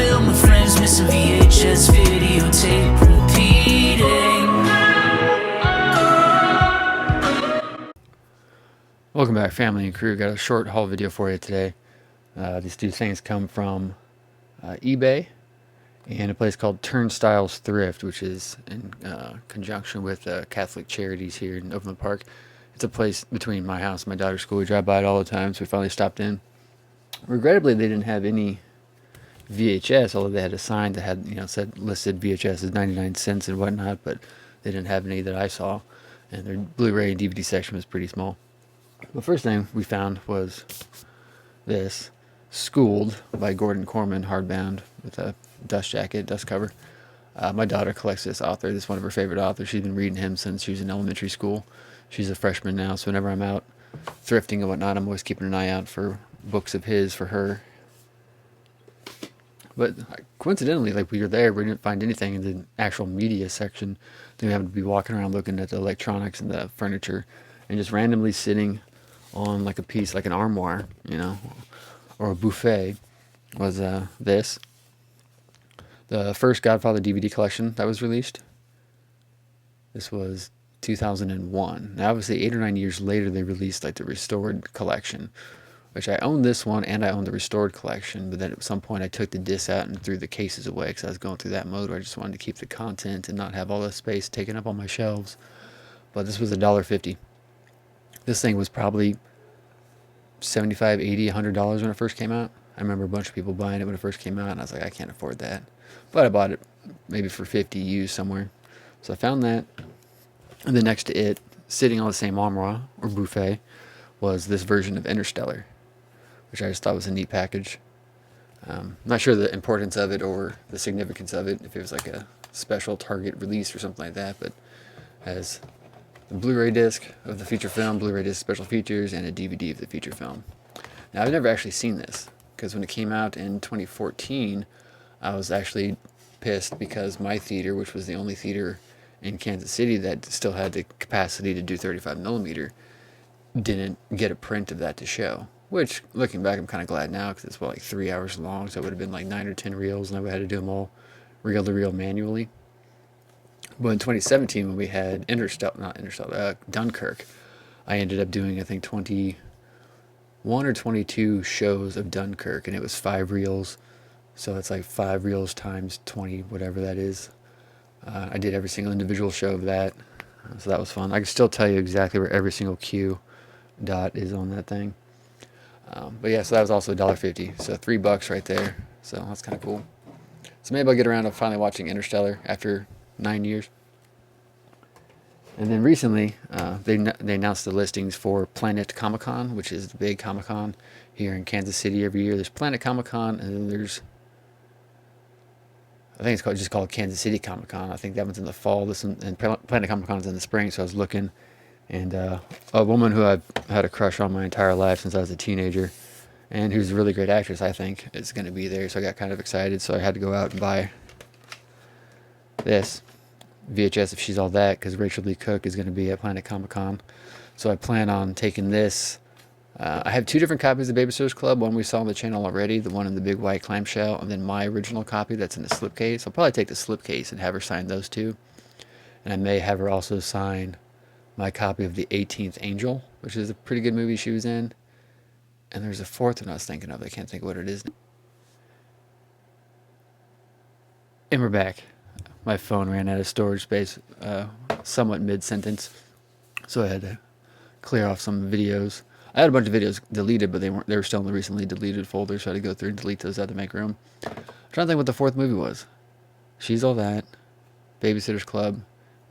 film with friends, missing VHS videotape repeating. Welcome back, family and crew. Got a short haul video for you today. These two things come from eBay and a place called TURNSTYLE's THRIFT, which is in conjunction with Catholic Charities here in Overland Park. It's a place between my house and my daughter's school. We drive by it all the time, so we finally stopped in. Regrettably, they didn't have any VHS, although they had a sign that had, said listed VHS as 99 cents and whatnot, but they didn't have any that I saw, and their Blu-ray and DVD section was pretty small. The first thing we found was this Schooled by Gordon Corman, hardbound with a dust jacket, dust cover. My daughter collects this author. This is one of her favorite authors. She's been reading him since she was in elementary school. She's a freshman now, so whenever I'm out thrifting and whatnot, I'm always keeping an eye out for books of his for her. But coincidentally, like, we were there, we didn't find anything in the actual media section. Then we happened to be walking around looking at the electronics and the furniture, and just randomly sitting on like a piece, like an armoire, or a buffet, was this. The first Godfather DVD collection that was released. This was 2001. Now, obviously, 8 or 9 years later, they released like the restored collection, which I own this one and I own the restored collection. But then at some point, I took the discs out and threw the cases away because I was going through that mode where I just wanted to keep the content and not have all the space taken up on my shelves. But this was $1.50. This thing was probably $75, $80, $100 when it first came out. I remember a bunch of people buying it when it first came out, and I was like, I can't afford that. But I bought it maybe for $50 used somewhere. So I found that. And then next to it, sitting on the same armoire or buffet, was this version of Interstellar, which I just thought was a neat package. I'm not sure the importance of it or the significance of it, if it was like a special Target release or something like that, but as the Blu-ray disc of the feature film, Blu-ray disc special features, and a DVD of the feature film. Now, I've never actually seen this, because when it came out in 2014, I was actually pissed because my theater, which was the only theater in Kansas City that still had the capacity to do 35 millimeter, didn't get a print of that to show. Which, looking back, I'm kind of glad now, because it's like 3 hours long, so it would have been like 9 or 10 reels, and I would have had to do them all reel to reel manually. But in 2017, when we had Dunkirk, I ended up doing, I think, 21 or 22 shows of Dunkirk, and it was 5 reels, so it's like 5 reels times 20, whatever that is. I did every single individual show of that, so that was fun. I can still tell you exactly where every single Q dot is on that thing. But yeah, so that was also $1.50, so $3 right there, so that's kind of cool. So maybe I'll get around to finally watching Interstellar after 9 years. And then recently, they announced the listings for Planet Comic-Con, which is the big Comic-Con here in Kansas City every year. There's Planet Comic-Con, and then there's, I think it's just called Kansas City Comic-Con. I think that one's in the fall. And Planet Comic-Con is in the spring, so I was looking. And a woman who I've had a crush on my entire life since I was a teenager, and who's a really great actress, I think, is going to be there. So I got kind of excited, so I had to go out and buy this VHS if she's all that, because Rachel Lee Cook is going to be at Planet Comic-Con. So I plan on taking this. I have 2 different copies of Babysitter's Club. One we saw on the channel already, the one in the big white clamshell, and then my original copy that's in the slipcase. I'll probably take the slipcase and have her sign those 2. And I may have her also sign my copy of The 18th Angel, which is a pretty good movie she was in. And there's a 4th one I was thinking of. I can't think of what it is. And we're back. My phone ran out of storage space somewhat mid-sentence, so I had to clear off some videos. I had a bunch of videos deleted, but they were still in the recently deleted folder, so I had to go through and delete those out to make room. I'm trying to think what the 4th movie was. She's All That, Babysitter's Club,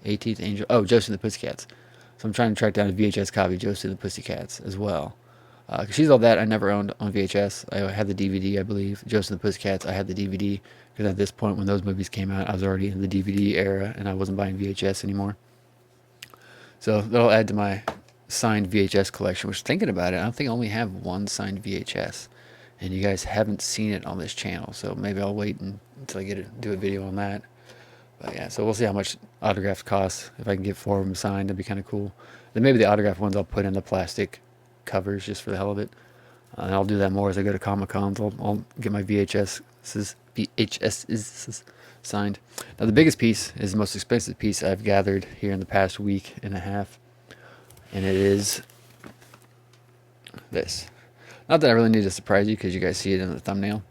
18th Angel. Oh, Josie and the Pussycats. So I'm trying to track down a VHS copy of Josie and the Pussycats as well. She's All That I never owned on VHS. I had the DVD, I believe. Josie and the Pussycats, I had the DVD. Because at this point, when those movies came out, I was already in the DVD era, and I wasn't buying VHS anymore. So that'll add to my signed VHS collection, which, thinking about it, I don't think I only have one signed VHS. And you guys haven't seen it on this channel, so maybe I'll wait until I do a video on that. But yeah, so we'll see how much autographs cost. If I can get 4 of them signed, that'd be kind of cool. Then maybe the autograph ones I'll put in the plastic covers just for the hell of it. And I'll do that more as I go to Comic-Cons. I'll get my VHSs VHS is signed. Now the biggest piece is the most expensive piece I've gathered here in the past week and a half, and it is this. Not that I really need to surprise you because you guys see it in the thumbnail,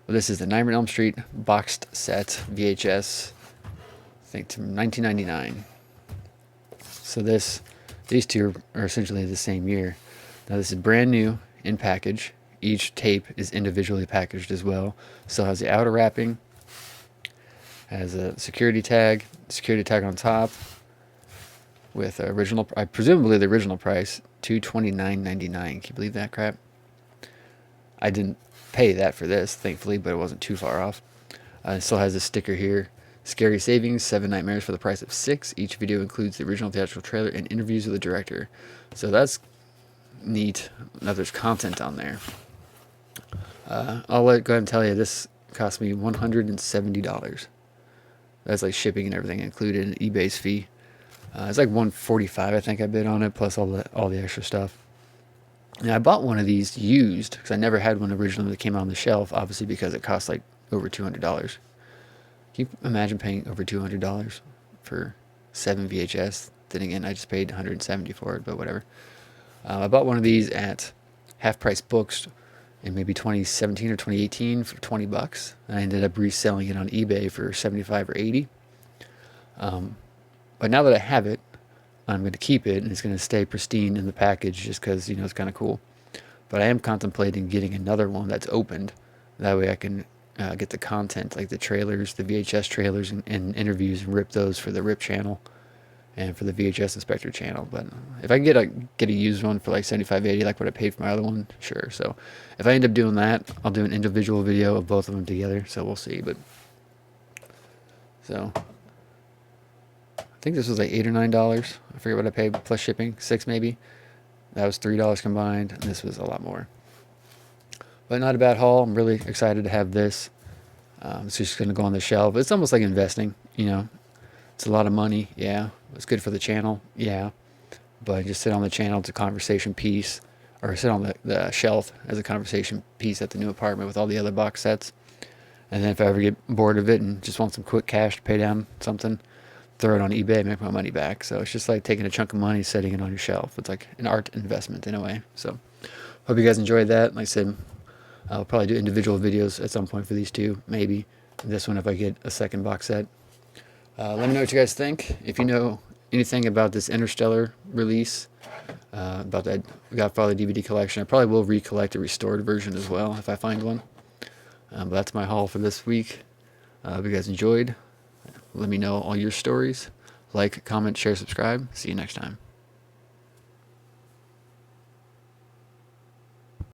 but this is the Nightmare on Elm Street boxed set VHS, I think from 1999. So these two are essentially the same year. Now this is brand new in package. Each tape is individually packaged as well. Still has the outer wrapping, has a security tag on top with presumably the original price, $229.99. Can you believe that crap? I didn't pay that for this, thankfully, but it wasn't too far off. It still has a sticker here. Scary savings, 7 nightmares for the price of 6. Each video includes the original theatrical trailer and interviews with the director. So that's neat. Now there's content on there. I'll go ahead and tell you, this cost me $170. That's like shipping and everything included, and eBay's fee. It's like $145, I think I bid on it, plus all the extra stuff. Now I bought one of these used because I never had one originally that came on the shelf, obviously because it cost like over $200. Can you imagine paying over $200 for 7 VHS? Then again, I just paid $170 for it, but whatever. I bought one of these at Half Price Books in maybe 2017 or 2018 for $20. I ended up reselling it on eBay for $75 or $80. But now that I have it, I'm going to keep it, and it's going to stay pristine in the package just because, it's kind of cool. But I am contemplating getting another one that's opened. That way I can get the content, like the trailers, the VHS trailers and interviews, and rip those for the RIP channel and for the VHS Inspector channel. But if I can get a used one for like $75, $80, like what I paid for my other one, sure. So if I end up doing that, I'll do an individual video of both of them together. So we'll see. But so I think this was like $8 or $9. I forget what I paid plus shipping, $6 maybe. That was $3 combined, and this was a lot more. But not a bad haul. I'm really excited to have this. It's just going to go on the shelf. It's almost like investing, It's a lot of money, yeah. It's good for the channel, yeah. But just sit on the channel, it's a conversation piece. Or sit on the shelf as a conversation piece at the new apartment with all the other box sets. And then if I ever get bored of it and just want some quick cash to pay down something, throw it on eBay and make my money back. So it's just like taking a chunk of money, setting it on your shelf. It's like an art investment in a way. So hope you guys enjoyed that. Like I said, I'll probably do individual videos at some point for these two, maybe. This one if I get a second box set. Let me know what you guys think. If you know anything about this Interstellar release, about that Godfather DVD collection, I probably will recollect a restored version as well if I find one. But that's my haul for this week. If you guys enjoyed, let me know all your stories. Like, comment, share, subscribe. See you next time.